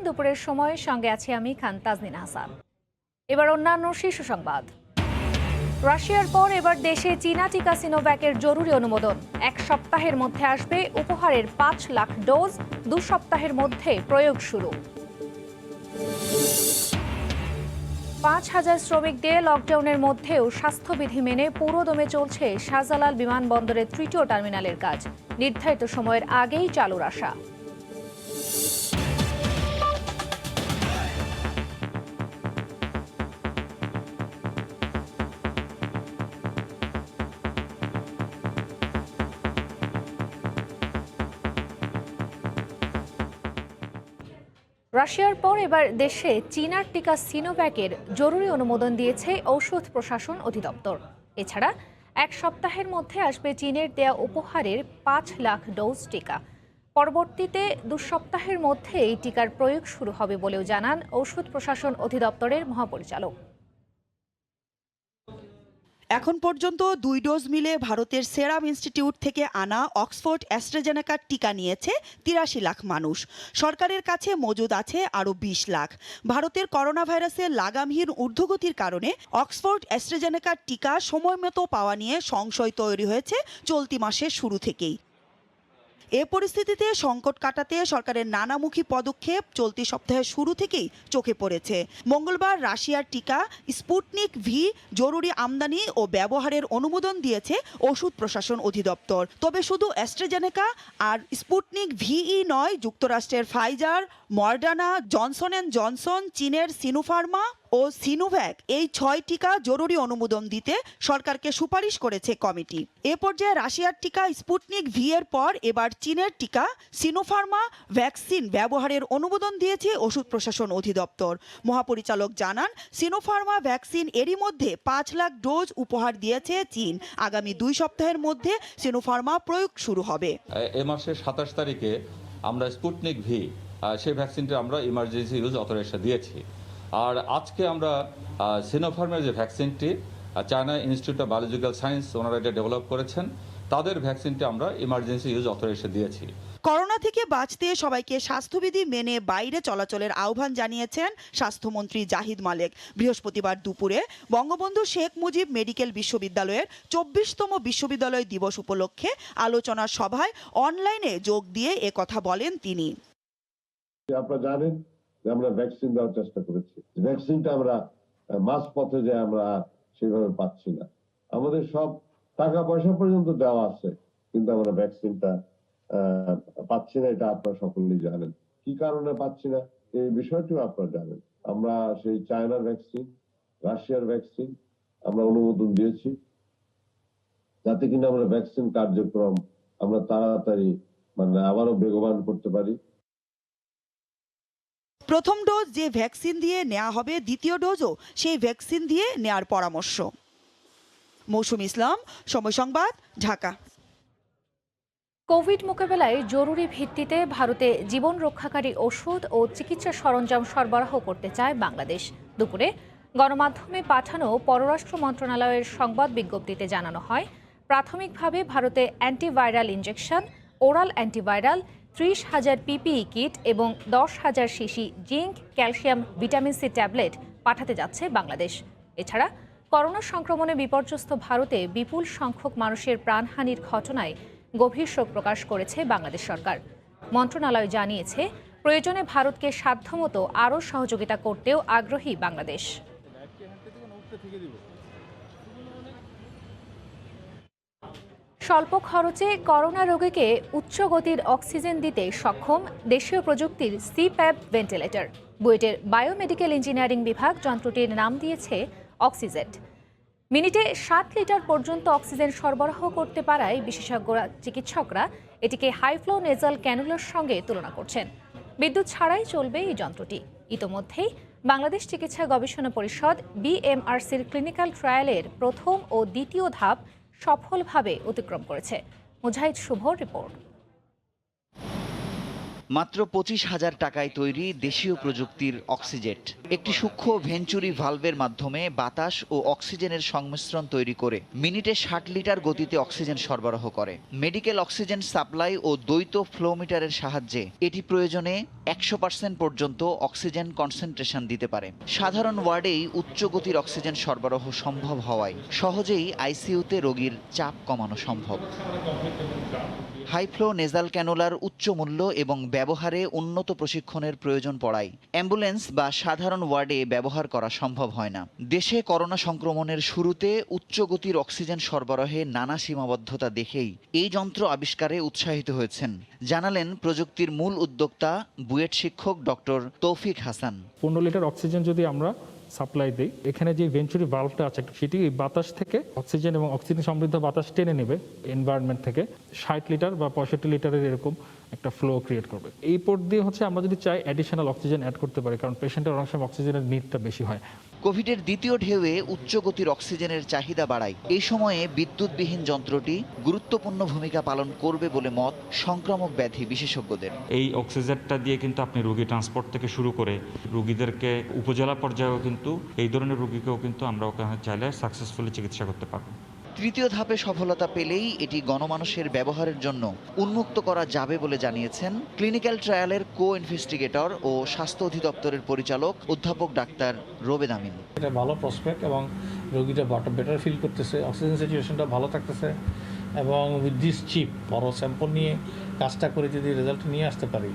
দুপুরের সময় সঙ্গে আছি আমি খান তাজনিন হাসান। এবার অন্যান্য শীর্ষ সংবাদ। রাশিয়ার পর এবার দেশে চীনা টিকা সিনোভ্যাকের জরুরি অনুমোদন। 1 সপ্তাহের মধ্যে আসবে উপহারের 5 লাখ ডোজ, 2 সপ্তাহের মধ্যে প্রয়োগ শুরু। 5,000 শ্রমিক দিয়ে লকডাউনের মধ্যেও স্বাস্থ্যবিধি মেনে পুরোদমে চলছে শাহজালাল বিমানবন্দরের 3য় টার্মিনালের কাজ। নির্ধারিত সময়ের আগেই চালুর আশা। রাশিয়ার পর এবার দেশে চীনার টিকা সিনোভ্যাকের জরুরি অনুমোদন দিয়েছে ঔষধ প্রশাসন অধিদপ্তর। এছাড়া 1 সপ্তাহের মধ্যে আসবে চীনের দেয়া উপহারের 5 লাখ ডোজ টিকা। পরবর্তীতে 2 সপ্তাহের মধ্যে এই টিকার প্রয়োগ শুরু হবে বলেও জানান ঔষধ প্রশাসন অধিদপ্তরের মহাপরিচালক। এখন পর্যন্ত 2 ডোজ মিলে ভারতের সেরাম ইনস্টিটিউট থেকে আনা অক্সফোর্ড অ্যাস্ট্রাজেনেকার টিকা নিয়েছে 83 লাখ মানুষ। সরকারের কাছে মজুদ আছে আরও 20 লাখ। ভারতের করোনা ভাইরাসের লাগামহীন ঊর্ধ্বগতির কারণে অক্সফোর্ড অ্যাস্ট্রাজেনেকার টিকা সময়মতো পাওয়া নিয়ে সংশয় তৈরি হয়েছে চলতি মাসের শুরু থেকেই। এ পরিস্থিতিতে সংকট কাটাতে সরকারের নানামুখী পদক্ষেপ চলতি সপ্তাহের শুরু থেকেই চোখে পড়েছে। মঙ্গলবার রাশিয়ার টিকা স্পুটনিক ভি জরুরি আমদানি ও ব্যবহারের অনুমোদন দিয়েছে ওষুধ প্রশাসন অধিদপ্তর। তবে শুধু অ্যাস্ট্রাজেনেকা আর স্পুটনিক ভিই নয়, যুক্তরাষ্ট্রের Pfizer, Moderna, Johnson and Johnson, চীনের সিনোফার্মা ও সিনোভ্যাক এই 6 টিকা জরুরি অনুমোদন দিতে সরকারকে সুপারিশ করেছে কমিটি। এ পর্যায়ে রাশিয়ার টিকা স্পুটনিক ভি এর পর এবার চীনের টিকা সিনোফার্মা ভ্যাকসিন ব্যবহারের অনুমোদন দিয়েছে ওষুধ প্রশাসন অধিদপ্তর। মহাপরিচালক জানান, সিনোফার্মা ভ্যাকসিন এরই মধ্যে 5 লাখ ডোজ উপহার দিয়েছে চীন। আগামী 2 সপ্তাহের মধ্যে সিনোফার্মা প্রয়োগ শুরু হবে। এ মাসের 27 তারিখে আমরা স্পুটনিক ভি সেই ভ্যাকসিনটা আমরা ইমার্জেন্সি ইউজ অথরাইজেশন দিয়েছি। আর আজকে আমরা সিনোফার্মের যে ভ্যাকসিনটি China institute of biological science ওনারা এটা ডেভেলপ করেছেন, তাদের ভ্যাকসিনটি আমরা ইমার্জেন্সি ইউজ অথরাইজেশন দিয়েছি। করোনা থেকে বাঁচতে সবাইকে স্বাস্থ্যবিধি মেনে বাইরে চলাচলের আহ্বান জানিয়েছেন স্বাস্থ্যমন্ত্রী জাহিদ মালেক। বৃহস্পতিবার দুপুরে বঙ্গবন্ধু শেখ মুজিব মেডিকেল বিশ্ববিদ্যালয়ের 24তম বিশ্ববিদ্যালয় দিবস উপলক্ষে আলোচনা সভায় অনলাইনে যোগ দিয়ে কথা বলেন তিনি। আপনারা জানেন যে আমরা ভ্যাকসিন দেওয়ার চেষ্টা করেছি। ভ্যাকসিনটা আমরা মাঝপথে যে আমরা সেভাবে পাচ্ছি না। আমাদের সব টাকা পয়সা পর্যন্ত দেওয়া আছে, কিন্তু আমরা ভ্যাকসিনটা পাচ্ছি না। এটা আপনারা সকলেই জানেন। কি কারণে পাচ্ছি না এই বিষয়টিও আপনারা জানেন। আমরা সেই চায়নার ভ্যাকসিন, রাশিয়ার ভ্যাকসিন আমরা অনুমোদন দিয়েছি, যাতে কিনা আমরা ভ্যাকসিন কার্যক্রম আমরা তাড়াতাড়ি আবারও বেগবান করতে পারি। প্রথম ডোজ যে ভ্যাকসিন দিয়ে নেওয়া হবে, দ্বিতীয় ডোজও সেই ভ্যাকসিন দিয়ে নেওয়ার পরামর্শ। মৌসুম ইসলাম, সময় সংবাদ, ঢাকা। কোভিড মোকাবেলায় জরুরি ভিত্তিতে ভারতে জীবন রক্ষাকারী ওষুধ ও চিকিৎসা সরঞ্জাম সরবরাহ করতে চায় বাংলাদেশ। দুপুরে গণমাধ্যমে পাঠানো পররাষ্ট্র মন্ত্রণালয়ের সংবাদ বিজ্ঞপ্তিতে জানানো হয়, প্রাথমিকভাবে ভারতে antiviral injection, oral antiviral, 30,000 PPE kit এবং 10,000 শিশি zinc, calcium, vitamin C tablet পাঠাতে যাচ্ছে বাংলাদেশ। এছাড়া করোনা সংক্রমণে বিপর্যস্ত ভারতে বিপুল সংখ্যক মানুষের প্রাণহানির ঘটনায় গভীর শোক প্রকাশ করেছে বাংলাদেশ সরকার। মন্ত্রণালয় জানিয়েছে, প্রয়োজনে ভারতকে সাধ্যমতো আরও সহযোগিতা করতেও আগ্রহী বাংলাদেশ। স্বল্প খরচে করোনা রোগীকে উচ্চ গতির অক্সিজেন দিতে সক্ষম দেশীয় প্রযুক্তির সিপ্যাপ ভেন্টিলেটর। বুয়েটের বায়োমেডিক্যাল ইঞ্জিনিয়ারিং বিভাগ যন্ত্রটির নাম দিয়েছে অক্সিজেট। মিনিটে 7 লিটার পর্যন্ত অক্সিজেন সরবরাহ করতে পারায় চিকিৎসকরা এটিকে হাইফ্লো নেজাল ক্যানুলার সঙ্গে তুলনা করছেন। বিদ্যুৎ ছাড়াই চলবে এই যন্ত্রটি। ইতোমধ্যেই বাংলাদেশ চিকিৎসা গবেষণা পরিষদ বিএমআরসির ক্লিনিক্যাল ট্রায়ালের প্রথম ও দ্বিতীয় ধাপ সফলভাবে অতিক্রম করেছে। মুজাহিদ শুভর রিপোর্ট। মাত্র 25,000 টাকায় তৈরি দেশীয় প্রযুক্তির অক্সিজেট একটি সূক্ষ্ম ভেঞ্চুরি ভালভের মাধ্যমে বাতাস ও অক্সিজেনের সংমিশ্রণ তৈরি করে মিনিটে 60 লিটার গতিতে অক্সিজেন সরবরাহ করে। মেডিকেল অক্সিজেন সাপ্লাই ও দ্বৈত ফ্লোমিটারের সাহায্যে এটি প্রয়োজনে 100% পর্যন্ত অক্সিজেন কনসেন্ট্রেশন দিতে পারে। সাধারণ ওয়ার্ডেই উচ্চ গতির অক্সিজেন সরবরাহ সম্ভব হওয়ায় সহজেই আইসিইউতে রোগীর চাপ কমানো সম্ভব। হাইফ্লো নেজাল ক্যানুলার উচ্চ মূল্য এবং ব্যবহারে উন্নত প্রশিক্ষণের প্রয়োজন পড়ায় অ্যাম্বুলেন্স বা সাধারণ ওয়ার্ডে ব্যবহার করা সম্ভব হয় না। দেশে করোনা সংক্রমণের শুরুতে উচ্চ গতির অক্সিজেন সরবরাহে নানা সীমাবদ্ধতা দেখেই এই যন্ত্র আবিষ্কারে উৎসাহিত হয়েছেন, জানালেন প্রযুক্তির মূল উদ্যোক্তা বুয়েট শিক্ষক ডক্টর তৌফিক হাসান। 15 লিটার অক্সিজেন যদি আমরা সাপ্লাই দিই, এখানে যে ভেঞ্চুরি ভালভটা আছে সেটি বাতাস থেকে অক্সিজেন এবং অক্সিজেন সমৃদ্ধ বাতাস টেনে নেবে এনভায়রনমেন্ট থেকে 60 লিটার বা 65 লিটারের এরকম একটা ফ্লো ক্রিয়েট করবে। এই পথ দিয়ে আমরা যদি চাই অ্যাডিশনাল অক্সিজেন অ্যাড করতে পারি, কারণ পেশেন্টের অনেক সময় অক্সিজেনের নিডটা বেশি হয়। কোভিডের দ্বিতীয় ঢেউয়ে উচ্চ গতির অক্সিজেনের চাহিদা বাড়ায় এই সময়ে বিদ্যুৎবিহীন যন্ত্রটি গুরুত্বপূর্ণ ভূমিকা পালন করবে বলে মত সংক্রামক ব্যাধি বিশেষজ্ঞদের। এই অক্সিজেনটা দিয়ে কিন্তু আপনি রোগী ট্রান্সপোর্ট থেকে শুরু করে রোগীদেরকে উপজেলা পর্যায়েও কিন্তু এই ধরনের রোগীকেও কিন্তু আমরা ওখানে চাইলে সাকসেসফুলি চিকিৎসা করতে পারবো। তৃতীয় ধাপে সফলতা পেলেই এটি গণমানুষের ব্যবহারের জন্য উন্মুক্ত করা যাবে বলে জানিয়েছেন ক্লিনিক্যাল ট্রায়ালের কো-ইনভেস্টিগেটর ও স্বাস্থ্য অধিদপ্তরের পরিচালক অধ্যাপক ডাক্তার রোবেদ আমিন। এটা ভালো প্রসপেক্ট এবং রোগীটা বেটার ফিল করতেছে, অক্সিজেন সিচুয়েশনটা ভালো থাকতেছে এবং উইথ দিস চিপ বড় স্যাম্পল নিয়ে কাজটা করে যদি রেজাল্ট নিয়ে আসতে পারি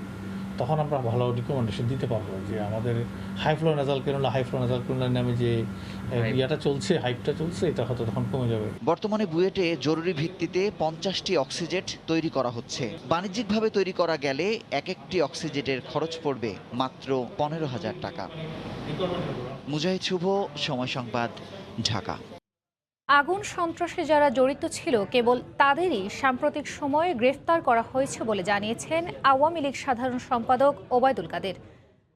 তখন আমরা ভালো রিকমেন্ডেশন দিতে পারবো যে আমাদের হাই ফ্লো নেজাল ক্যানুলার নামে যে ইয়াটা চলছে, হাইপটা চলছে, এটা হয়তো তখন কমে যাবে। বর্তমানে বুয়েটে জরুরি ভিত্তিতে 50টি অক্সিজেট তৈরি করা হচ্ছে। বাণিজ্যিকভাবে তৈরি করা গেলে এক একটি অক্সিজেটের খরচ পড়বে মাত্র 15,000 টাকা। মুজাহিদ শুভ, সময় সংবাদ, ঢাকা। আগুন সন্ত্রাসে যারা জড়িত ছিল কেবল তাদেরই সাম্প্রতিক সময়ে গ্রেফতার করা হয়েছে বলে জানিয়েছেন আওয়ামী লীগ সাধারণ সম্পাদক ওবায়দুল কাদের।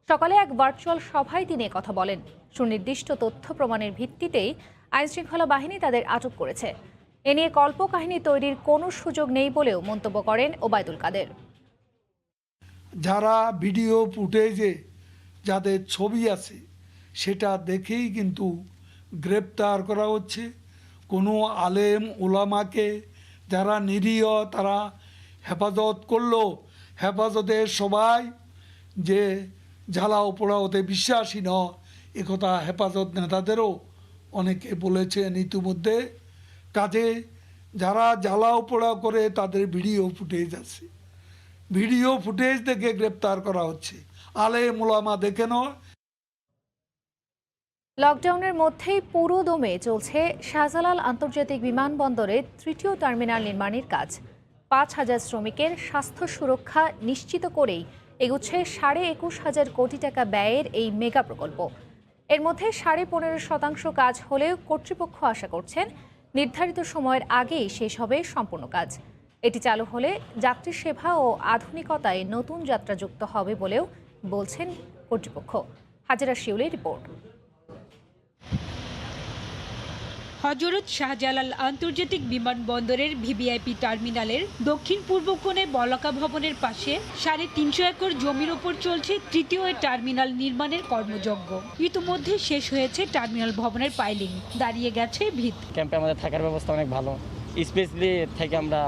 সকালে এক ভার্চুয়াল সভায় তিনি কথা বলেন। সুনির্দিষ্ট তথ্য প্রমাণের ভিত্তিতেই আইনশৃঙ্খলা বাহিনী তাদের আটক করেছে। এ নিয়ে কল্পকাহিনী তৈরির কোনো সুযোগ নেই বলেও মন্তব্য করেন ওবায়দুল কাদের। যারা ভিডিও ফুটেজে যাদের ছবি আছে সেটা দেখেই কিন্তু গ্রেপ্তার করা হচ্ছে। কোনো আলেম ওলামাকে যারা নিরীহ তারা হেফাজত করলো, হেফাজতের সবাই যে জ্বালাও পোড়াওতে বিশ্বাসী নয় একথা হেফাজত নেতাদেরও অনেকে বলেছেন ইতিমধ্যে। কাজে যারা জ্বালাও পোড়াও করে তাদের ভিডিও ফুটেজ আছে, ভিডিও ফুটেজ দেখে গ্রেপ্তার করা হচ্ছে, আলেম ওলামা দেখে নয়। লকডাউনের মধ্যেই পুরো দমে চলছে শাহজালাল আন্তর্জাতিক বিমানবন্দরে তৃতীয় টার্মিনাল নির্মাণের কাজ। 5,000 শ্রমিকের স্বাস্থ্য সুরক্ষা নিশ্চিত করেই এগুচ্ছে 21,500 কোটি টাকা ব্যয়ের এই মেগা প্রকল্প। এর মধ্যে 15.5% কাজ হলেও কর্তৃপক্ষ আশা করছেন নির্ধারিত সময়ের আগেই শেষ হবে সম্পূর্ণ কাজ। এটি চালু হলে যাত্রী সেবা ও আধুনিকতায় নতুন যাত্রা যুক্ত হবে বলেও বলছেন কর্তৃপক্ষ। হাজেরা শিউলির রিপোর্ট। হযরত শাহজালাল আন্তর্জাতিক বিমানবন্দরের ভিভিআইপি টার্মিনালের দক্ষিণ পূর্ব কোণে বলাকা ভবনের পাশে 350 একর জমির ওপর চলছে তৃতীয় টার্মিনাল নির্মাণের কর্মযজ্ঞ। ইতিমধ্যে শেষ হয়েছে টার্মিনাল ভবনের পাইলিং, দাঁড়িয়ে গেছে ভিত। ক্যাম্পে আমাদের থাকার ব্যবস্থা অনেক ভালো, স্পেশালি থেকে আমরা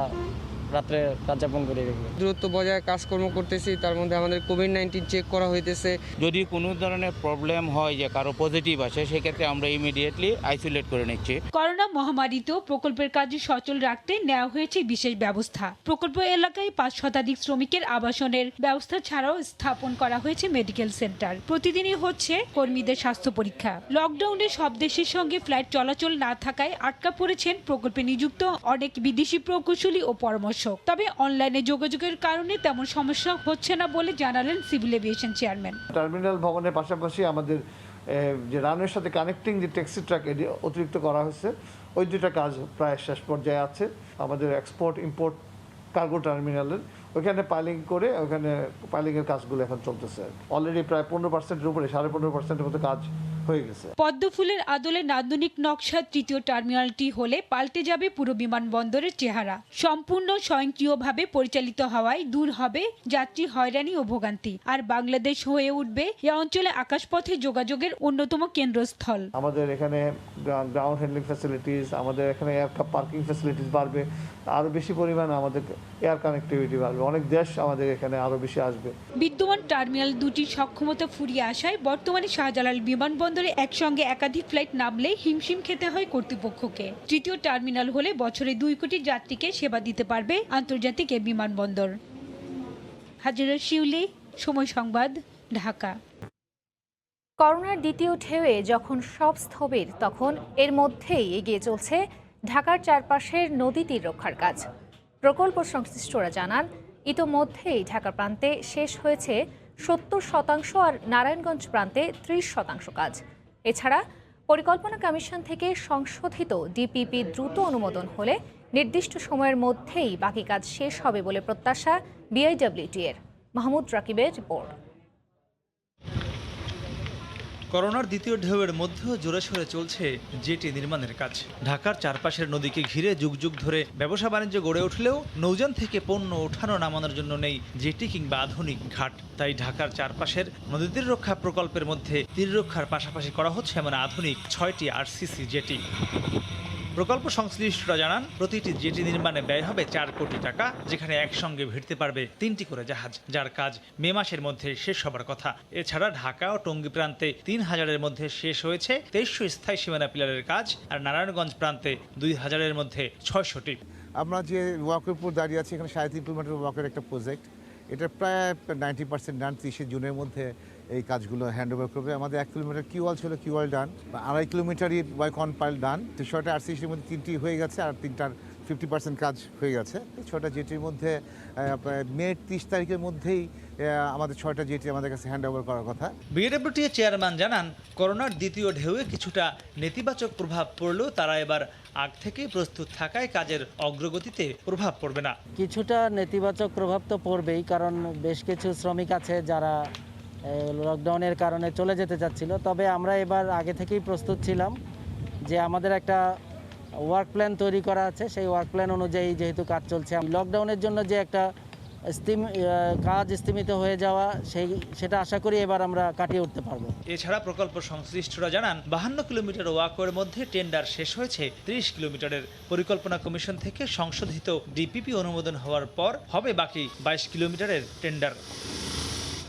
রাত্রে রাত যাপন করে দূরত্ব বজায় কাজকর্ম করতেছি। তার মধ্যে আমাদের কোভিড-19 চেক করা হইতেছে। যদি কোনো ধরনের প্রবলেম হয় যে কারো পজিটিভ আসে সেক্ষেত্রে আমরা ইমিডিয়েটলি আইসোলেট করে নিচ্ছি। করোনা মহামারীতেও প্রকল্পের কাজ সচল রাখতে নেওয়া হয়েছে বিশেষ ব্যবস্থা। প্রকল্প এলাকায় 5 শতাধিক শ্রমিকের আবাসনের ব্যবস্থা ছাড়াও স্থাপন করা হয়েছে মেডিকেল সেন্টার। প্রতিদিনই হচ্ছে কর্মীদের স্বাস্থ্য পরীক্ষা। লকডাউনে সব দেশের সঙ্গে ফ্লাইট চলাচল না থাকায় আটকা পড়েছেন প্রকল্পে নিযুক্ত অনেক বিদেশি প্রকৌশলী ও পরামর্শ। তবে অনলাইনে যোগাযোগের কারণে তেমন সমস্যা হচ্ছে না বলে জানালেন সিভিল এভিয়েশন চেয়ারম্যান। টার্মিনাল ভবনের পাশাপাশি আমাদের যে রানওয়ের সাথে কানেক্টিং যে ট্যাক্সি ট্রাক অতিরিক্ত করা হয়েছে, ওই দুটা কাজ প্রায় শেষ পর্যায়ে আছে। আমাদের এক্সপোর্ট ইম্পোর্ট কার্গো টার্মিনালের ওইখানে পাইলিং করে ওখানে পাইলিংয়ের কাজগুলো এখন চলতেছে। অলরেডি প্রায় 15%-এর উপরে 15.5%-এর মতো কাজ হয়ে গেছে। পদ্ম ফুলের আদলে নান্দনিক নকশা তৃতীয় টার্মিনালটি হলে পাল্টে যাবে পুরো বিমানবন্দরের চেহারা। সম্পূর্ণ স্বয়ংক্রিয়ভাবে পরিচালিত হওয়ায় দূর হবে যাত্রী হয়রানি ও ভোগান্তি, আর বাংলাদেশ হয়ে উঠবে এ অঞ্চলে আকাশপথে যোগাযোগের অন্যতম কেন্দ্রস্থল। আমাদের এখানে গ্রাউন্ড হ্যান্ডলিং ফ্যাসিলিটিস, আমাদের এখানে এয়ারক্রাফট পার্কিং ফ্যাসিলিটিস বাড়বে, আরও বেশি পরিমাণে আমাদের এয়ার কানেক্টিভিটি বাড়বে, অনেক দেশ আমাদের এখানে আরও বেশি আসবে। বিদ্যমান টার্মিনাল দুটির সক্ষমতা ফুরিয়ে আসায় বর্তমানে শাহজালাল বিমানবন্দরে একসঙ্গে একাধিক ফ্লাইট নামলে হিমশিম খেতে হয় কর্তৃপক্ষকে। তৃতীয় টার্মিনাল হলে বছরে 2 কোটি যাত্রীকে সেবা দিতে পারবে আন্তর্জাতিক এ বিমানবন্দর। হাজিরা শিউলি, সময় সংবাদ, ঢাকা। করোনার দ্বিতীয় ঢেউয়ে যখন সব স্থবির, তখন এর মধ্যেই এগিয়ে চলছে ঢাকার চারপাশের নদী তীর রক্ষার কাজ। প্রকল্প সংশ্লিষ্টরা জানান, ইতোমধ্যেই ঢাকা প্রান্তে শেষ হয়েছে 70% আর নারায়ণগঞ্জ প্রান্তে 30% কাজ। এছাড়া পরিকল্পনা কমিশন থেকে সংশোধিত ডিপিপি দ্রুত অনুমোদন হলে নির্দিষ্ট সময়ের মধ্যেই বাকি কাজ শেষ হবে বলে প্রত্যাশা বিআইডব্লিউটি-এর। মাহমুদ রাকিবের রিপোর্ট। করোনার দ্বিতীয় ঢেউয়ের মধ্যেও জোরে সোরে চলছে জেটি নির্মাণের কাজ। ঢাকার চারপাশের নদীকে ঘিরে যুগ যুগ ধরে ব্যবসা বাণিজ্য গড়ে উঠলেও নৌযান থেকে পণ্য ওঠানো নামানোর জন্য নেই জেটি কিংবা আধুনিক ঘাট। তাই ঢাকার চারপাশের নদী তীর রক্ষা প্রকল্পের মধ্যে তীর রক্ষার পাশাপাশি করা হচ্ছে এমন আধুনিক 6টি আরসিসি জেটি। প্রকল্প সংশ্লিষ্টরা জানান, প্রতিটি জেটি নির্মাণে ব্যয় হবে 4 কোটি টাকা, যেখানে একসঙ্গে ভিড়তে পারবে 3টি করে জাহাজ, যার কাজ মে মাসের মধ্যে শেষ হবার কথা। এছাড়া ঢাকা ও টঙ্গী প্রান্তে 3000-এর মধ্যে শেষ হয়েছে 2300 স্থায়ী সীমানা পিলারের কাজ, আর নারায়ণগঞ্জ প্রান্তে 2000-এর মধ্যে 600টি। আমরা যে ওয়াকের উপর দাঁড়িয়ে আছি, এখানে 3.5 কিলোমিটার ওয়াকের একটা প্রজেক্ট, এটা প্রায় 90% ডান। 30 জুনের মধ্যে এই কাজগুলো হ্যান্ড ওভার করবে। আমাদের 1 কিলোমিটার কিওয়াল ছিল, কিওয়াল ডান। 2.5 কিলোমিটারই ওয়াইকন পাইল ডান। 6টা আরসিসির মধ্যে 3টি হয়ে গেছে, আর 3টার 50% কাজ হয়ে গেছে। 6টা জেটির মধ্যে মে 30 তারিখের মধ্যেই আমাদের 6টা জেটি আমাদের কাছে হ্যান্ড ওভার করার কথা। বিএডব্লিউটি চেয়ারম্যান জানান, করোনার দ্বিতীয় ঢেউয়ে কিছুটা নেতিবাচক প্রভাব পড়লেও তারা এবার আগ থেকেই প্রস্তুত থাকায় কাজের অগ্রগতিতে প্রভাব পড়বে না। কিছুটা নেতিবাচক প্রভাব তো পড়বেই, কারণ বেশ কিছু শ্রমিক আছে যারা লকডাউনের কারণে চলে যেতে চাচ্ছিল। তবে আমরা এবার আগে থেকেই প্রস্তুত ছিলাম যে আমাদের একটা ওয়ার্ক প্ল্যান তৈরি করা আছে, সেই ওয়ার্ক প্ল্যান অনুযায়ী যেহেতু কাজ চলছে, লকডাউনের জন্য যে একটা কাজ স্থিমিত হয়ে যাওয়া সেটা আশা করি এবার আমরা কাটিয়ে উঠতে পারবো। এছাড়া প্রকল্প সংশ্লিষ্টরা জানান, 52 কিলোমিটার ওয়াকওয়ের মধ্যে টেন্ডার শেষ হয়েছে 30 কিলোমিটারের। পরিকল্পনা কমিশন থেকে সংশোধিত ডিপিপি অনুমোদন হওয়ার পর হবে বাকি 22 কিলোমিটারের টেন্ডার।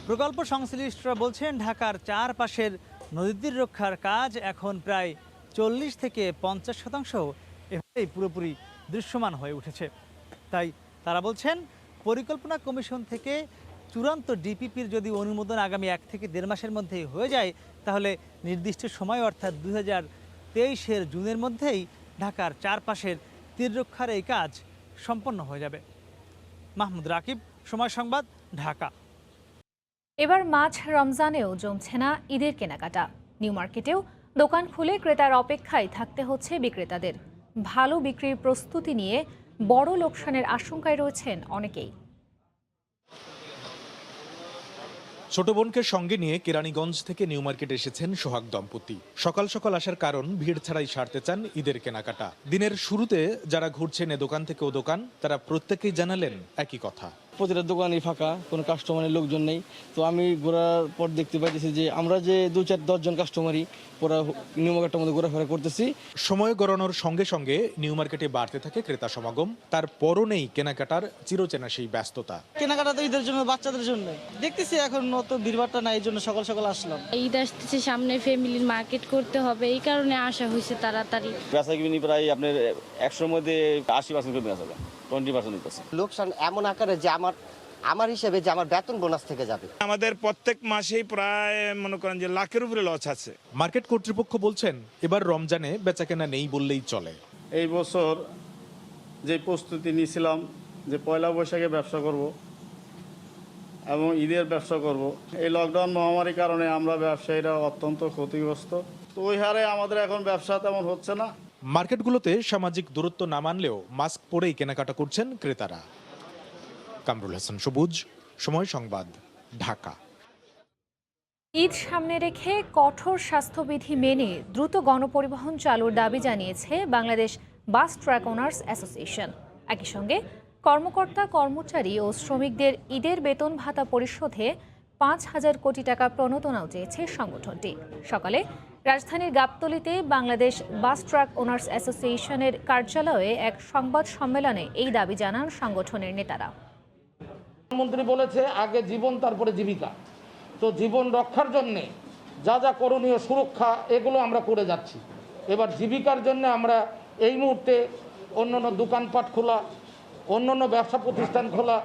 প্রকল্প সংশ্লিষ্টরা বলছেন, ঢাকার চারপাশের নদীতীর রক্ষার কাজ এখন প্রায় 40 থেকে 50% এভাবেই পুরোপুরি দৃশ্যমান হয়ে উঠেছে। তাই তারা বলছেন, পরিকল্পনা কমিশন থেকে চূড়ান্ত ডিপিপির যদি অনুমোদন আগামী 1 থেকে 1.5 মাসের মধ্যেই হয়ে যায়, তাহলে নির্দিষ্ট সময় অর্থাৎ 2023-এর জুনের মধ্যেই ঢাকার চারপাশের তীর রক্ষার এই কাজ সম্পন্ন হয়ে যাবে। মাহমুদ রাকিব, সময় সংবাদ, ঢাকা। এবার মাঝ রমজানেও জমছে না ঈদের কেনাকাটা। নিউ মার্কেটেও দোকান খুলে ক্রেতার অপেক্ষায় থাকতে হচ্ছে বিক্রেতাদের। ভালো বিক্রির প্রস্তুতি নিয়ে বড় লোকসানের আশঙ্কায় রয়েছেন অনেকেই। ছোট বোনকে সঙ্গে নিয়ে কেরানীগঞ্জ থেকে নিউ মার্কেট এসেছেন সোহাগ দম্পতি। সকাল সকাল আসার কারণ, ভিড় ছাড়াই সারতে চান ঈদের কেনাকাটা। দিনের শুরুতে যারা ঘুরছেন এ দোকান থেকে ও দোকান, তারা প্রত্যেকেই জানালেন একই কথা। প্রতিটা দোকানই ফাঁকা, কোনো কাস্টমারের লোকজন নেই। তো আমি ঘোরার পর দেখতে পাইতেছি যে আমরা যে 2-4-10 জন কাস্টমারই পুরো নিউ মার্কেটের মধ্যে ঘোরাফেরা করতেছি। সময় গড়ানোর সঙ্গে সঙ্গে নিউ মার্কেটে বাড়তে থাকে ক্রেতা সমাগম। তারপরও নেই কেনাকাটার চিরচেনা সেই ব্যস্ততা। কেনাকাটা তো ঈদের জন্য, বাচ্চাদের জন্য দেখতেছি এখন অত ভিড়ভাড়টা নাই, এই জন্য সকাল সকাল আসলাম। ঈদ আসতেছে সামনে, ফ্যামিলির মার্কেট করতে হবে, এই কারণে আসা হয়েছে তাড়াতাড়ি। বেচাকিনি প্রায় আপনার 100-র মধ্যে 80% করে বেচা যায়, 20% নিতেছে। লোকসান এমন আকারে যে আমার হিসেবে যে আমার বেতন বোনাস থেকে যাবে। আমাদের প্রত্যেক মাসেই প্রায় মনে করেন যে লাখের উপরে লস আছে। মার্কেট কর্তৃপক্ষ বলছেন, এবার রমজানে বেচাকেনা নেই বললেই চলে। এই বছর যে প্রস্তুতি নিয়েছিলাম যে পয়লা বৈশাখে ব্যবসা করব এবং ঈদের ব্যবসা করব, এই লকডাউন মহামারীর কারণে আমরা ব্যবসায়ীরা অত্যন্ত ক্ষতিগ্রস্ত। তো ওই হারে আমাদের এখন ব্যবসা তেমন হচ্ছে না। মার্কেটগুলোতে সামাজিক দূরত্ব না মানলেও মাস্ক পরেই কেনাকাটা করছেন ক্রেতারা। কামরুল হাসান সবুজ, সময় সংবাদ, ঢাকা। ঈদ সামনে রেখে কঠোর স্বাস্থ্যবিধি মেনে দ্রুত গণপরিবহন চালুর দাবি জানিয়েছে Bangladesh bus truck owners association. একই সঙ্গে কর্মকর্তা কর্মচারী ও শ্রমিকদের ঈদের বেতন ভাতা পরিশোধে 5,000 কোটি টাকা প্রণোদনাও চেয়েছে সংগঠনটি। সকালে রাজধানীর গাবতলীতে বাংলাদেশ বাস ট্রাক ওনার্স অ্যাসোসিয়েশনের কার্যালয়ে এক সংবাদ সম্মেলনে এই দাবি জানান সংগঠনের নেতারা। প্রধানমন্ত্রী বলেছে আগে জীবন তারপরে জীবিকা, তো জীবন রক্ষার জন্যে যা যা করণীয় সুরক্ষা এগুলো আমরা করে যাচ্ছি। এবার জীবিকার জন্য আমরা এই মুহূর্তে অন্যান্য দোকানপাট খোলা, অন্যান্য ব্যবসা প্রতিষ্ঠান খোলা,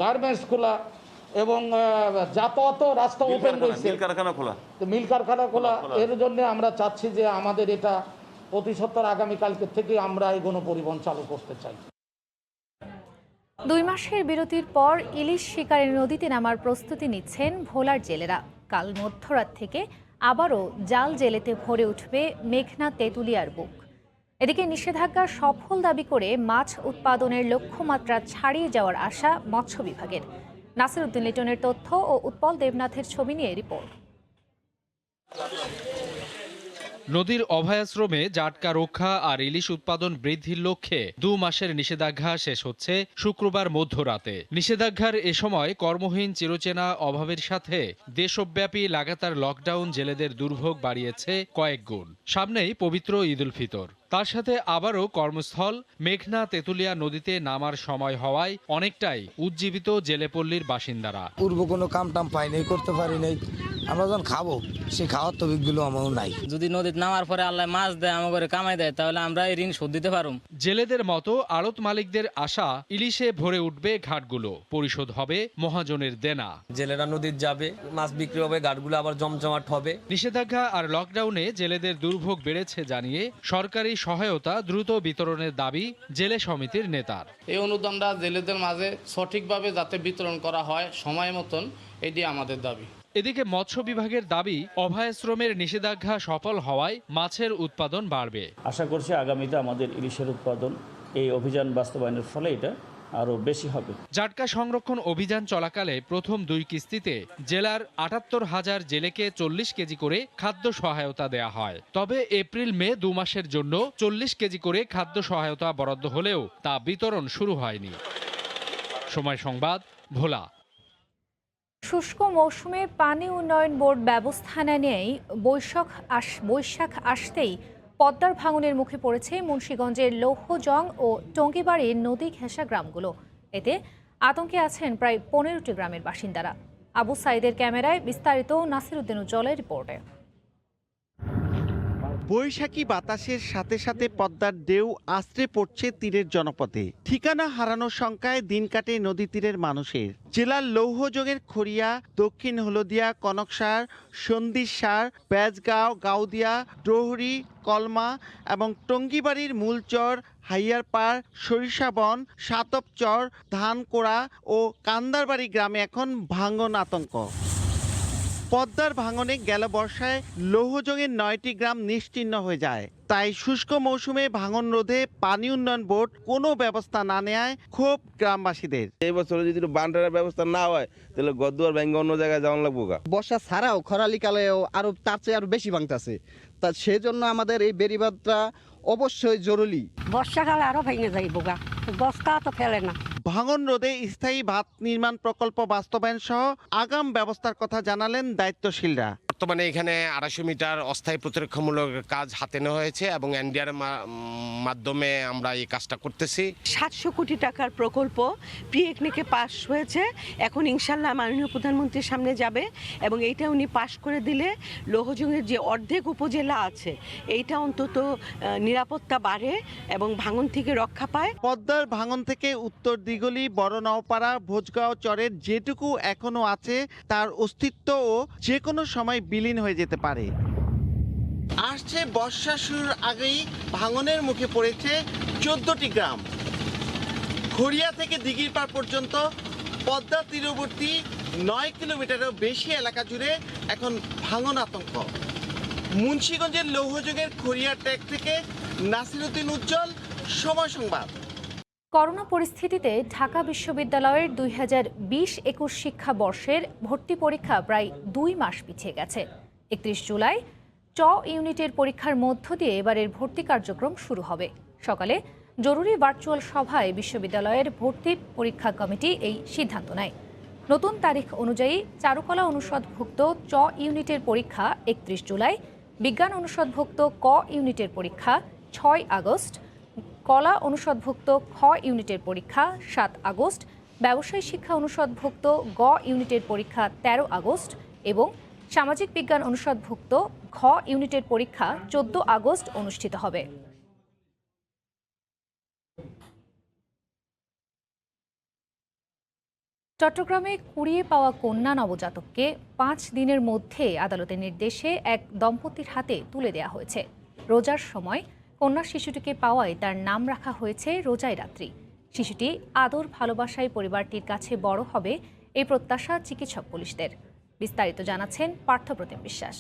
গার্মেন্টস খোলা এবং যাতায়াত রাস্তা ওপেন রয়েছে, মিল কারখানা খোলা। এর জন্য আমরা চাচ্ছি যে আমাদের এটা প্রতি সপ্তাহ আগামীকালকে থেকে আমরা এই গণপরিবহন চালু করতে চাই। 2 মাসের বিরতির পর ইলিশ শিকারের নদীতে নামার প্রস্তুতি নিচ্ছেন ভোলার জেলেরা। কাল মধ্যরাত থেকে আবারও জাল জেলেতে ভরে উঠবে মেঘনা তেঁতুলিয়ার বুক। এদিকে নিষেধাজ্ঞার সফল দাবি করে মাছ উৎপাদনের লক্ষ্যমাত্রা ছাড়িয়ে যাওয়ার আশা মৎস্য বিভাগের। নাসির উদ্দিন লিটনের তথ্য ও উৎপল দেবনাথের ছবি নিয়ে রিপোর্ট। নদীর অভয়াশ্রমে জাটকা রক্ষা আর ইলিশ উৎপাদন বৃদ্ধির লক্ষ্যে 2 মাসের নিষেধাজ্ঞা শেষ হচ্ছে শুক্রবার মধ্যরাতে। নিষেধাজ্ঞার এ সময় কর্মহীন চিরচেনা অভাবের সাথে দেশব্যাপী লাগাতার লকডাউন জেলেদের দুর্ভোগ বাড়িয়েছে কয়েক গুণ। সামনেই পবিত্র ঈদ উল ফিতর, তার সাথে আবারও কর্মস্থল মেঘনা তেঁতুলিয়া নদীতে নামার সময় হওয়ায় অনেকটাই উজ্জীবিত জেলেপল্লীর বাসিন্দারা। পূর্ব কোনো কাম টাম পাই নাই, করতে পারি নাই, আমরা যখন খাবো সেই খাওয়ার তবিকগুলো আমারও নাই। যদি নদীতে নামার পরে আল্লাহ মাছ দেয়, আমাকে কামাই দেয়, তাহলে আমরা এই ঋণ শোধ দিতে পারব। জেলেদের মতো আড়ত মালিকদের আশা ইলিশে ভরে উঠবে ঘাটগুলো, পরিশোধ হবে মহাজনের দেনা। জেলেরা নদীর যাবে, মাছ বিক্রি হবে, ঘাটগুলো আবার জমজমাট হবে। নিষেধাজ্ঞা আর লকডাউনে জেলেদের দুর্ভোগ বেড়েছে জানিয়ে সরকারি সহায়তা দ্রুত বিতরণের দাবি জেলে সমিতির নেতার। এই অনুদানটা জেলেদের মাঝে সঠিকভাবে যাতে বিতরণ করা হয় সময় মতন, এটি আমাদের দাবি। এদিকে মৎস্য বিভাগের দাবি অভয়াশ্রমের নিষেধাজ্ঞা সফল হওয়ায় মাছের উৎপাদন বাড়বে। আশা করছি আগামীতে আমাদের ইলিশের উৎপাদন এই অভিযান বাস্তবায়নের ফলে এটা আরো বেশি হবে। জাটকা সংরক্ষণ অভিযান চলাকালে প্রথম 2 কিস্তিতে জেলার 78,000 জেলেকে 40 কেজি করে খাদ্য সহায়তা দেয়া হয়। তবে এপ্রিল মে 2 মাসের জন্য 40 কেজি করে খাদ্য সহায়তা বরাদ্দ হলেও তা বিতরণ শুরু হয়নি। সময় সংবাদ, ভোলা। শুষ্ক মৌসুমে পানি উন্নয়ন বোর্ড ব্যবস্থা নেয় বৈশাখ আসতেই পদ্মার ভাঙনের মুখে পড়েছে মুন্সিগঞ্জের লৌহজং ও টঙ্গিবাড়ির নদী ঘেঁষা গ্রামগুলো। এতে আতঙ্কে আছেন প্রায় 15টি গ্রামের বাসিন্দারা। আবু সাইদের ক্যামেরায় বিস্তারিত নাসির উদ্দিন উজ্জ্বলের রিপোর্টে। বৈশাখী বাতাসের সাথে সাথে পদ্মার ঢেউ আছড়ে পড়ছে তীরের জনপদে। ঠিকানা হারানোর শঙ্কায় দিন কাটে নদী তীরের মানুষের। জেলার লৌহজংয়ের খড়িয়া, দক্ষিণ হলদিয়া, কনকসার, সন্দিসার, বেজগাঁও, গাউদিয়া, ডোহরি, কলমা এবং টঙ্গিবাড়ির মূলচর, হাইয়ারপাড়, সরিষাবন, সাতপচর, ধানকোড়া ও কান্দারবাড়ি গ্রামে এখন ভাঙন আতঙ্ক। পদ্মার ভাঙনে গেল বর্ষায় লৌহজংয়ের 9টি গ্রাম নিশ্চিহ্ন হয়ে যায়। তাই শুষ্ক মৌসুমে ভাঙন রোধে পানি উন্নয়ন বোর্ড কোনো ব্যবস্থা না নেয় ক্ষোভ গ্রামবাসীদের। এই বছরে যদি বান্ডারের ব্যবস্থা না হয় তাহলে গদ্দুয়ার ব্যাঙ্গে অন্য জায়গায় যাওয়ান লাগবো। বর্ষা ছাড়াও খরালি কালেও আরো তার চেয়ে আরো বেশি ভাঙতেছে, তা সেজন্য আমাদের এই বেড়িবাঁধটা অবশ্যই জরুরি। বর্ষাকালে আরো ভেঙে যাইব, বস্তা তো ফেলে না। ভাঙন রোধে স্থায়ী বাঁধ নির্মাণ প্রকল্প বাস্তবায়ন সহ আগাম ব্যবস্থার কথা জানালেন দায়িত্বশীলরা। বর্তমানে এখানে 250 মিটার অস্থায়ী প্রতিরক্ষামূলক কাজ হাতে নেওয়া হয়েছে এবং এনডিআর মাধ্যমে আমরা এই কাজটা করতেছি। 700 কোটি টাকার প্রকল্প প্রি-একনেকে পাস হয়েছে, এখন ইনশাল্লাহ মাননীয় প্রধানমন্ত্রীর সামনে যাবে এবং এইটা উনি পাস করে দিলে লৌহজংয়ের যে অর্ধেক উপজেলা আছে এইটা অন্তত নিরাপত্তা বাড়ে এবং ভাঙন থেকে রক্ষা পায়। পদ্মার ভাঙন থেকে উত্তর দিগলি, বড় নওপাড়া, ভোজগাঁও চরের যেটুকু এখনো আছে তার অস্তিত্বও যে কোনো সময় বিলীন হয়ে যেতে পারে। আসছে বর্ষা শুরুর আগেই ভাঙনের মুখে পড়েছে 14টি গ্রাম। খড়িয়া থেকে দিঘিরপাড় পর্যন্ত পদ্মা তীরবর্তী 9 কিলোমিটারেরও বেশি এলাকা জুড়ে এখন ভাঙন আতঙ্ক। মুন্সিগঞ্জের লৌহজংয়ের খড়িয়া ট্যাগ থেকে নাসির উদ্দিন উজ্জ্বল, সময় সংবাদ। করোনা পরিস্থিতিতে ঢাকা বিশ্ববিদ্যালয়ের 2020-21 শিক্ষাবর্ষের ভর্তি পরীক্ষা প্রায় 2 মাস পিছিয়ে গেছে। 31 জুলাই চ ইউনিটের পরীক্ষার মধ্য দিয়ে এবারের ভর্তি কার্যক্রম শুরু হবে। সকালে জরুরি ভার্চুয়াল সভায় বিশ্ববিদ্যালয়ের ভর্তি পরীক্ষা কমিটি এই সিদ্ধান্ত নেয়। নতুন তারিখ অনুযায়ী চারুকলা অনুষদভুক্ত চ ইউনিটের পরীক্ষা 31 জুলাই, বিজ্ঞান অনুষদভুক্ত ক ইউনিটের পরীক্ষা 6 আগস্ট, কলা অনুষদভুক্ত খ ইউনিটের পরীক্ষা 7 আগস্ট, ব্যবসায় শিক্ষা অনুষদভুক্ত গ ইউনিটের পরীক্ষা 13 আগস্ট এবং সামাজিক বিজ্ঞান অনুষদভুক্ত ঘ ইউনিটের পরীক্ষা 14 আগস্ট অনুষ্ঠিত হবে। চট্টগ্রামে কুড়িয়ে পাওয়া কন্যা নবজাতককে 5 দিনের মধ্যে আদালতের নির্দেশে এক দম্পতির হাতে তুলে দেওয়া হয়েছে। রোজার সময় কন্যা শিশুটিকে পাওয়ায় তার নাম রাখা হয়েছে রোজাই রাত্রি। শিশুটি আদর ভালোবাসায় পরিবারটির কাছে বড় হবে এই প্রত্যাশা চিকিৎসক পুলিশদের। বিস্তারিত জানাচ্ছেন পার্থপ্রতিম বিশ্বাস।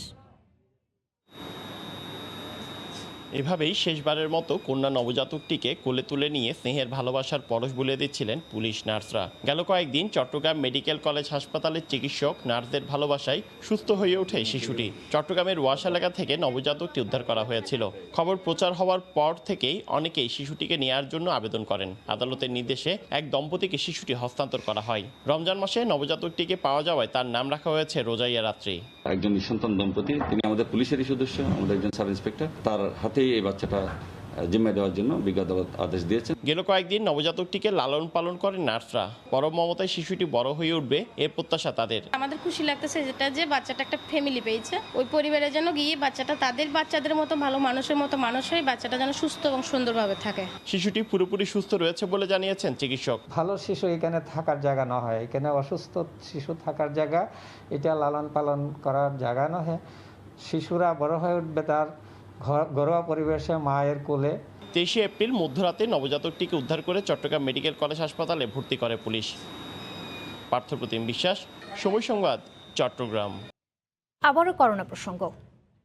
এভাবেই শেষবারের মতো কন্যা নবজাতকটিকে কোলে তুলে নিয়ে স্নেহের ভালোবাসার পরশ বুলিয়ে দিচ্ছিলেন পুলিশ নার্সরা। গেল কয়েকদিন চট্টগ্রাম মেডিকেল কলেজ হাসপাতালের চিকিৎসক নার্সদের ভালোবাসায় সুস্থ হয়ে ওঠে শিশুটি। চট্টগ্রামের ওয়াশ এলাকা থেকে নবজাতকটি উদ্ধার করা হয়েছিল। খবর প্রচার হওয়ার পর থেকেই অনেকেই শিশুটিকে নেওয়ার জন্য আবেদন করেন। আদালতের নির্দেশে এক দম্পতিকে শিশুটি হস্তান্তর করা হয়। রমজান মাসে নবজাতকটিকে পাওয়া যাওয়ায় তার নাম রাখা হয়েছে রোজাইয়া রাত্রি। একজন নিঃসন্তান দম্পতি, তিনি আমাদের পুলিশেরই সদস্য, আমাদের একজন সাব ইন্সপেক্টর, তার হাতেই এই বাচ্চাটা জিম্মা দেওয়ার জন্য বিজ্ঞ আদালত আদেশ দিয়েছেন। গেল কয়েকদিন নবজাতকটিকে লালন পালন করেন নার্সরা। পরম মমতায় শিশুটি বড় হয়ে উঠবে এ প্রত্যাশা তাদের। আমাদের খুশি লাগতেছে যেটা যে বাচ্চাটা একটা ফ্যামিলি পেয়েছে, ওই পরিবারের জন্য গিয়ে বাচ্চাটা তাদের বাচ্চাদের মতো ভালো মানুষের মতো মানুষ হয়ে বাচ্চাটা যেন সুস্থ এবং সুন্দরভাবে থাকে। শিশুটি পুরোপুরি সুস্থ রয়েছে বলে জানিয়েছেন চিকিৎসক। ভালো শিশু এখানে থাকার জায়গা না হয়, এখানে অসুস্থ শিশু থাকার জায়গা, এটা লালন পালন করার জায়গা নয়। শিশুরা বড় হয়ে উঠবে তার ঘরোয়া পরিবেশে মায়ের কোলে। 23 এপ্রিল মধ্যরাতে নবজাতকটিকে উদ্ধার করে চট্টগ্রাম মেডিকেল কলেজ হাসপাতালে ভর্তি করে পুলিশ। পার্থপ্রতিম বিশ্বাস, সময় সংবাদ, চট্টগ্রাম। আবারও করোনা প্রসঙ্গ।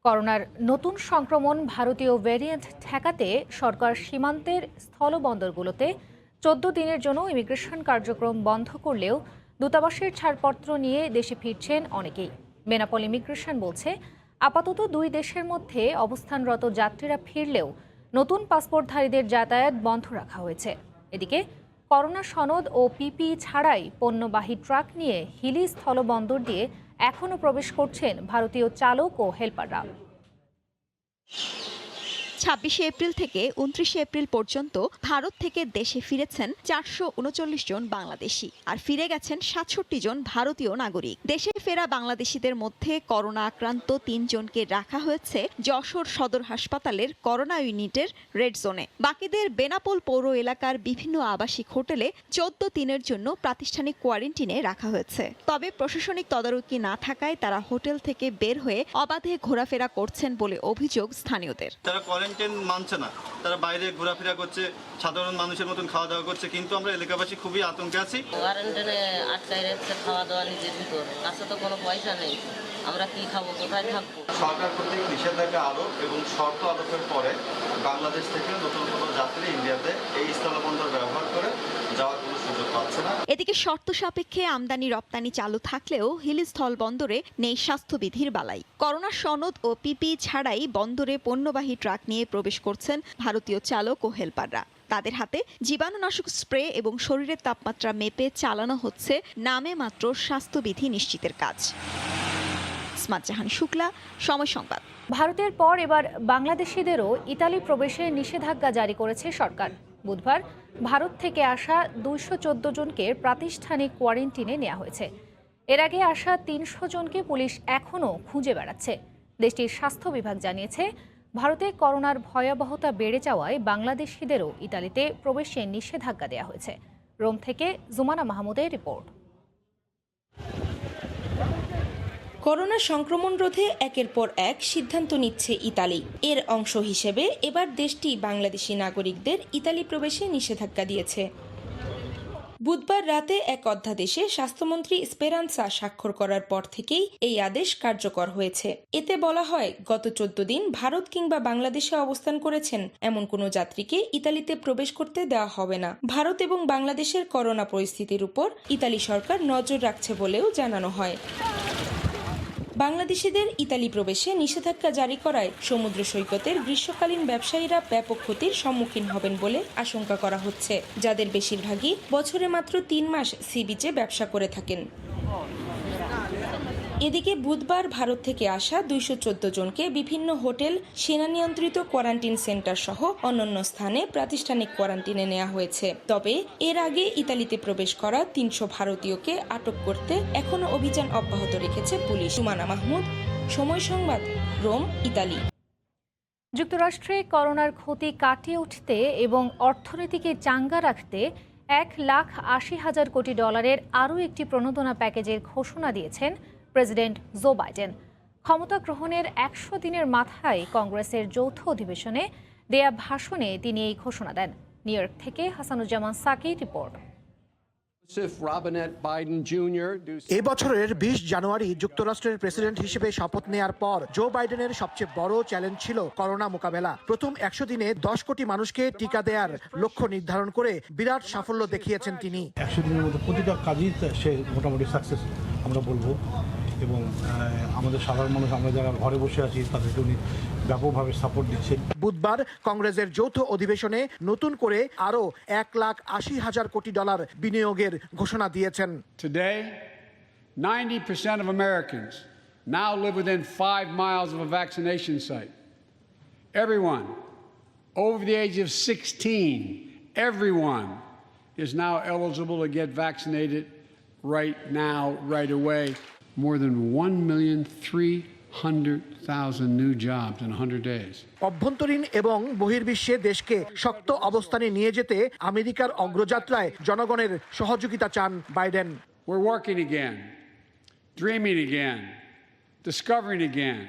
করোনার নতুন সংক্রমণ ভারতীয় ভ্যারিয়েন্ট ঠেকাতে সরকার সীমান্তের স্থলবন্দরগুলোতে 14 দিনের জন্য ইমিগ্রেশন কার্যক্রম বন্ধ করলেও দূতাবাসের ছাড়পত্র নিয়ে দেশে ফিরছেন অনেকেই। বেনাপোল ইমিগ্রেশন বলছে, আপাতত 2 দেশের মধ্যে অবস্থানরত যাত্রীরা ফিরলেও নতুন পাসপোর্টধারীদের যাতায়াত বন্ধ রাখা হয়েছে। এদিকে করোনা সনদ ও পিপি ছাড়াই পণ্যবাহী ট্রাক নিয়ে হিলি স্থলবন্দর দিয়ে এখনও প্রবেশ করছেন ভারতীয় চালক ও হেলপাররা। 26 এপ্রিল থেকে 29 এপ্রিল পর্যন্ত ভারত থেকে দেশে ফিরেছেন 439 জন বাংলাদেশি, আর ফিরে গেছেন 67 জন ভারতীয় নাগরিক। দেশে ফেরা বাংলাদেশিদের মধ্যে করোনা আক্রান্ত 3 জনকে রাখা হয়েছে যশোর সদর হাসপাতালের করোনা ইউনিটের রেড জোনে। বাকিদের বেনাপোল পৌর এলাকার বিভিন্ন আবাসিক হোটেলে 14 দিনের জন্য প্রাতিষ্ঠানিক কোয়ারেন্টিনে রাখা হয়েছে। তবে প্রশাসনিক তদারকি না থাকায় তারা হোটেল থেকে বের হয়ে অবাধে ঘোরাফেরা করছেন বলে অভিযোগ স্থানীয়দের। মানছে না, তারা বাইরে ঘোরাফেরা করছে, সাধারণ মানুষের মতন খাওয়া দাওয়া করছে, কিন্তু আমরা এলাকাবাসী খুবই আতঙ্কে আছি। কোয়ারেন্টাইনে আটকায় রেখেছে, খাওয়া দাওয়া নিজের ভিতর, কাছে তো কোনো পয়সা নেই, আমরা কি খাবো, কোথায় থাকবো। সরকার কর্তৃক নিষেধাজ্ঞা আরোপ এবং শর্ত আরোপের পরে বাংলাদেশ থেকে নতুন কোনো যাত্রী ইন্ডিয়াতে এই স্থলবন্দর ব্যবহার করে যাওয়ার কোনো সুযোগ পাচ্ছে না। এদিকে শর্ত সাপেক্ষে আমদানি রপ্তানি চালু থাকলেও হিলি স্থল বন্দরে নেই স্বাস্থ্যবিধির বালাই। করোনা সনদ ও পিপি ছাড়াই বন্দরে পণ্যবাহী ট্রাক নিয়ে প্রবেশ করছেন ভারতীয় চালক ও হেলপাররা। তাদের হাতে জীবাণুনাশক স্প্রে এবং শরীরের তাপমাত্রা মেপে চালানো হচ্ছে নামে মাত্র স্বাস্থ্যবিধি নিশ্চিতের কাজ। জাহান শুক্লা, সময় সংবাদ। ভারতের পর এবার বাংলাদেশিদেরও ইতালি প্রবেশে নিষেধাজ্ঞা জারি করেছে সরকার। বুধবার ভারত থেকে আসা 214 জনকে প্রাতিষ্ঠানিক কোয়ারেন্টিনে নেওয়া হয়েছে। এর আগে আসা 300 জনকে পুলিশ এখনও খুঁজে বেড়াচ্ছে। দেশটির স্বাস্থ্য বিভাগ জানিয়েছে, ভারতে করোনার ভয়াবহতা বেড়ে যাওয়ায় বাংলাদেশিদেরও ইতালিতে প্রবেশে নিষেধাজ্ঞা দেওয়া হয়েছে। রোম থেকে জুমানা মাহমুদের রিপোর্ট। করোনা সংক্রমণ রোধে একের পর এক সিদ্ধান্ত নিচ্ছে ইতালি। এর অংশ হিসেবে এবার দেশটি বাংলাদেশি নাগরিকদের ইতালি প্রবেশে নিষেধাজ্ঞা দিয়েছে। বুধবার রাতে এক অধ্যাদেশে স্বাস্থ্যমন্ত্রী স্পেরানসা স্বাক্ষর করার পর থেকেই এই আদেশ কার্যকর হয়েছে। এতে বলা হয়, গত 14 দিন ভারত কিংবা বাংলাদেশে অবস্থান করেছেন এমন কোনো যাত্রীকে ইতালিতে প্রবেশ করতে দেওয়া হবে না। ভারত এবং বাংলাদেশের করোনা পরিস্থিতির উপর ইতালি সরকার নজর রাখছে বলেও জানানো হয়। বাংলাদেশিদের ইতালি প্রবেশে নিষেধাজ্ঞা জারি করায় সমুদ্র সৈকতের গ্রীষ্মকালীন ব্যবসায়ীরা ব্যাপক ক্ষতির সম্মুখীন হবেন বলে আশঙ্কা করা হচ্ছে, যাদের বেশিরভাগই বছরে মাত্র 3 মাস সি বিচে ব্যবসা করে থাকেন। এদিকে বুধবার ভারত থেকে আসা 214 জনকে বিভিন্ন হোটেল, সেনা নিয়ন্ত্রিত কোয়ারেন্টিন সেন্টার সহ অন্যান্য স্থানে প্রাতিষ্ঠানিক কোয়ারেন্টিনে নেওয়া হয়েছে। তবে এর আগে ইতালিতে প্রবেশ করা 300 ভারতীয়কে আটক করতে এখনো অভিযান অব্যাহত রেখেছে পুলিশ। সুমানা মাহমুদ, সময় সংবাদ, রোম, ইতালি। যুক্তরাষ্ট্রে করোনার ক্ষতি কাটিয়ে উঠতে এবং অর্থনীতিকে চাঙ্গা রাখতে $1,80,000 কোটি আরও একটি প্রণোদনা প্যাকেজের ঘোষণা দিয়েছেন প্রেসিডেন্ট জো বাইডেন। ক্ষমতা গ্রহণের 100 দিনের মাথায় কংগ্রেসের যৌথ অধিবেশনে দেয়া ভাষণে তিনি এই ঘোষণা দেন। নিউ ইয়র্ক থেকে হাসানুজ্জামান সাকি রিপোর্ট। এই বছরের 20 জানুয়ারি যুক্তরাষ্ট্রের প্রেসিডেন্ট হিসেবে শপথ নেয়ার পর জো বাইডেনের সবচেয়ে বড় চ্যালেঞ্জ ছিল করোনা মোকাবেলা। প্রথম 100 দিনে 10 কোটি মানুষকে টিকা দেওয়ার লক্ষ্য নির্ধারণ করে বিরাট সাফল্য দেখিয়েছেন তিনি। 100 দিনের মধ্যে প্রতিটা কাজই সে মোটামুটি সাকসেস আমরা বলবো, এবং আমাদের সাধারণ মানুষ, আমরা যারা ঘরে বসে আছি, তাদেরকে উনি ব্যাপকভাবে সাপোর্ট দিচ্ছেন। বুধবার কংগ্রেসের যৌথ অধিবেশনে নতুন করে আরও $1,80,000 কোটি বিনিয়োগের ঘোষণা দিয়েছেন। Today, 90% of Americans now live within 5 miles of a vaccination site. Everyone over the age of 16, everyone is now eligible to get vaccinated right now, right away. More than 1,300,000 new jobs in 100 days. অভ্যন্তরীণ এবং বহির্বিশ্বে দেশকে শক্ত অবস্থানে নিয়ে যেতে আমেরিকার অগ্রযাত্রায় জনগণের সহযোগিতা চান Biden. We're working again, dreaming again, discovering again,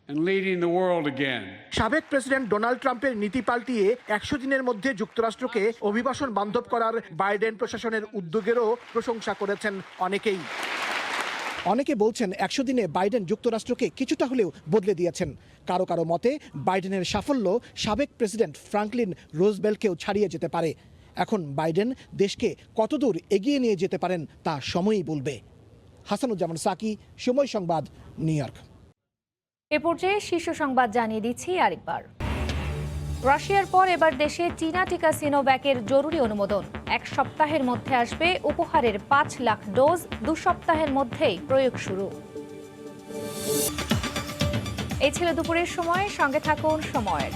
and leading the world again. সাবেক প্রেসিডেন্ট ডোনাল্ড ট্রাম্পের নীতি পাল্টিয়ে 100 দিনের মধ্যে যুক্তরাষ্ট্রকে অভিবাসন বান্ধব করার বাইডেন প্রশাসনের উদ্যোগেরও প্রশংসা করেছেন অনেকেই। অনেকে বলছেন 100 দিনে বাইডেন যুক্তরাষ্ট্রকে কিছুটা হলেও বদলে দিয়েছেন। কারো কারো মতে বাইডেনের সাফল্য সাবেক প্রেসিডেন্ট ফ্রাঙ্কলিন রুজভেল্টকেও ছাড়িয়ে যেতে পারে। এখন বাইডেন দেশকে কতদূর এগিয়ে নিয়ে যেতে পারেন তা সময়ই বলবে। হাসানুজ্জামান সাকি, সময় সংবাদ, নিউ ইয়র্ক। এ পর্যায়ে শীর্ষ সংবাদ জানিয়ে দিচ্ছি আরেকবার। রাশিয়ার পর এবার দেশে চীনা টিকা সিনোভ্যাকের জরুরি অনুমোদন। 1 সপ্তাহের মধ্যে আসবে উপহারের 5 লাখ ডোজ। 2 সপ্তাহের মধ্যেই প্রয়োগ শুরু। এই ছিল দুপুরের সময়। সঙ্গে থাকুন সময়ের।